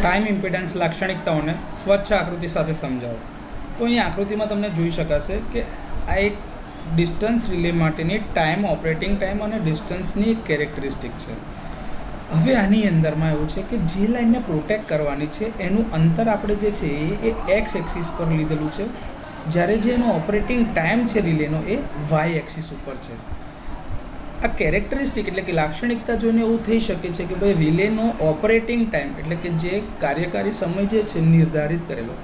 Time impedance લાક્ષણિકતાઓને સ્વચ્છ આકૃતિ સાથે સમજાવો. તો અહીં આકૃતિમાં તમને જોઈ શકાશે કે આ એક ડિસ્ટન્સ રિલે માટેની ટાઈમ, ઓપરેટિંગ ટાઈમ અને ડિસ્ટન્સની એક કેરેક્ટરિસ્ટિક છે. હવે આની અંદરમાં એવું છે કે જે લાઇનને પ્રોટેક્ટ કરવાની છે એનું અંતર આપણે જે છે એ એક્સ એક્સિસ પર લીધેલું છે, જ્યારે જે એનો ઓપરેટિંગ ટાઈમ છે રિલેનો એ વાય એક્સિસ ઉપર છે. આ કેરેક્ટરિસ્ટિક એટલે કે લાક્ષણિકતા જોઈને એવું થઈ શકે છે કે ભાઈ રિલેનો ઓપરેટિંગ ટાઈમ એટલે કે જે કાર્યકારી સમય જે છે નિર્ધારિત કરેલો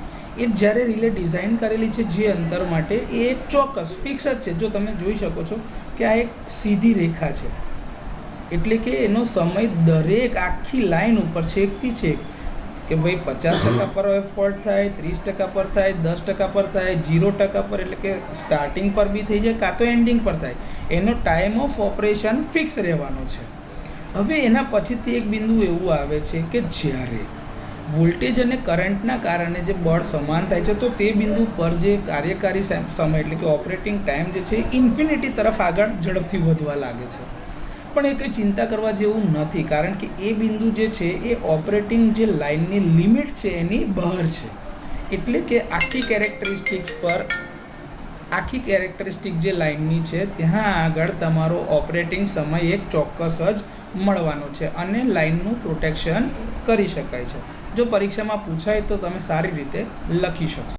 એ જ્યારે રિલે ડિઝાઇન કરેલી છે જે અંતર માટે એ એક ચોક્કસ ફિક્સ જ છે. જો તમે જોઈ શકો છો કે આ એક સીધી રેખા છે, એટલે કે એનો સમય દરેક આખી લાઈન ઉપર છેકથી છેક કે ભાઈ 50% પર ફોલ્ટ થાય, 30% પર થાય, 10% પર થાય, 0% પર એટલે કે સ્ટાર્ટિંગ પર બી થઈ જાય કાં તો એન્ડિંગ પર થાય, એનો ટાઈમ ઓફ ઓપરેશન ફિક્સ રહેવાનો છે. હવે એના પછીથી એક બિંદુ એવું આવે છે કે જ્યારે વોલ્ટેજ અને કરંટના કારણે જે બળ સમાન થાય છે તો તે બિંદુ પર જે કાર્યકારી સમય એટલે કે ઓપરેટિંગ ટાઈમ જે છે ઇન્ફિનિટી તરફ આગળ ઝડપથી વધવા લાગે છે. પણ એ કંઈ ચિંતા કરવા જેવું નથી, કારણ કે એ બિંદુ જે છે એ ઓપરેટિંગ જે લાઇનની લિમિટ છે એની બહાર છે. એટલે કે આખી કેરેક્ટરિસ્ટિક જે લાઇનની છે ત્યાં આગળ તમારો ઓપરેટિંગ સમય એક ચોક્કસ જ મળવાનો છે અને લાઇનનું પ્રોટેક્શન કરી શકાય છે. જો પરીક્ષામાં પૂછાય તો તમે સારી રીતે લખી શકશો.